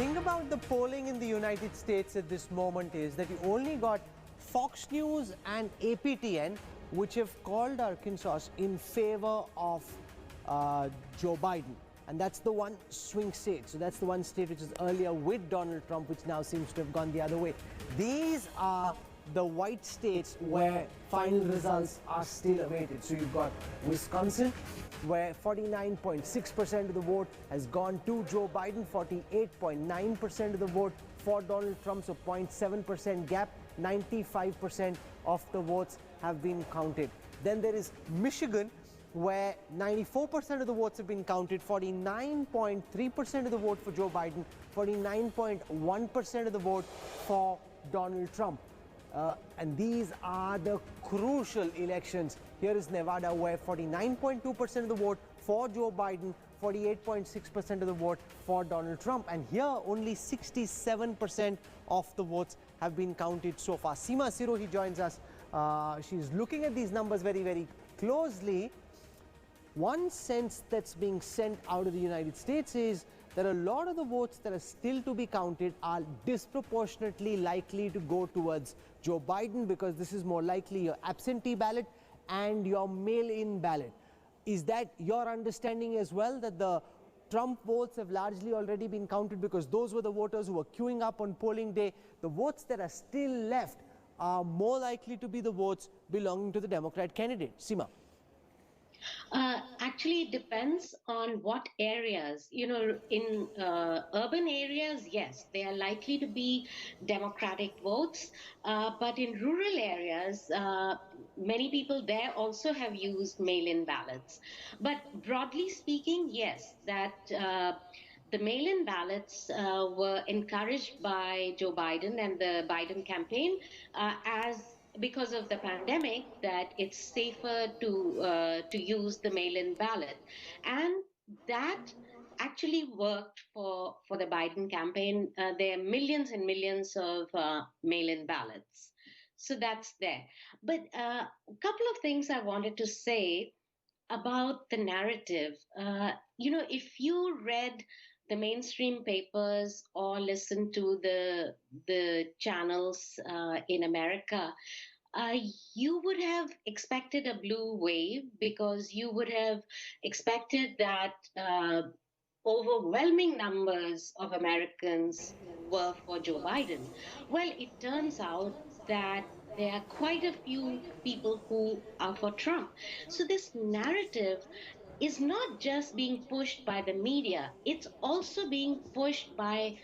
thing about the polling in the United States at this moment is that you only got Fox News and APTN, which have called Arkansas in favor of Joe Biden. And that's the one swing state. So that's the one state which is earlier with Donald Trump, which now seems to have gone the other way. These are the white states where final results are still awaited. So you've got Wisconsin, where 49.6% of the vote has gone to Joe Biden, 48.9% of the vote for Donald Trump, so 0.7% gap, 95% of the votes have been counted. Then there is Michigan, where 94% of the votes have been counted, 49.3% of the vote for Joe Biden, 49.1% of the vote for Donald Trump. And these are the crucial elections. Here is Nevada, where 49.2% of the vote for Joe Biden, 48.6% of the vote for Donald Trump. And here only 67% of the votes have been counted so far. Seema Sirohi joins us. She's looking at these numbers very, very closely. One sense that's being sent out of the United States is that a lot of the votes that are still to be counted are disproportionately likely to go towards Joe Biden, because this is more likely your absentee ballot and your mail-in ballot. Is that your understanding as well, that the Trump votes have largely already been counted because those were the voters who were queuing up on polling day? The votes that are still left are more likely to be the votes belonging to the Democrat candidate. Seema. Actually, it depends on what areas. In urban areas, yes, they are likely to be Democratic votes. But in rural areas, many people there also have used mail-in ballots. But broadly speaking, yes, that the mail-in ballots were encouraged by Joe Biden and the Biden campaign as because of the pandemic, that it's safer to use the mail-in ballot, and that actually worked for the Biden campaign. There are millions and millions of mail-in ballots, so that's there. But a couple of things I wanted to say about the narrative. If you read the mainstream papers or listen to the channels in America, uh, you would have expected a blue wave, because you would have expected that overwhelming numbers of Americans were for Joe Biden. Well, it turns out that there are quite a few people who are for Trump. So this narrative is not just being pushed by the media, it's also being pushed by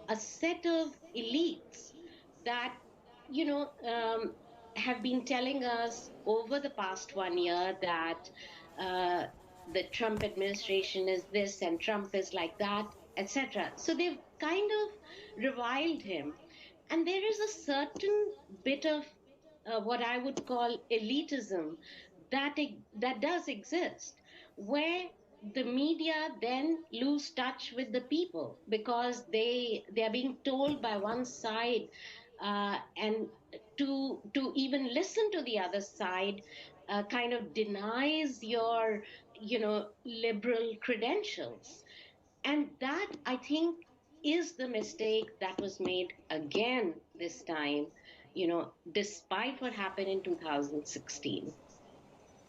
a set of elites that, you know, um, have been telling us over the past 1 year that uh, the Trump administration is this and Trump is like that, etc. So they've kind of reviled him. And there is a certain bit of what I would call elitism that does exist, where the media then lose touch with the people because they are being told by one side, and to even listen to the other side kind of denies your liberal credentials. And that, I think, is the mistake that was made again this time, despite what happened in 2016.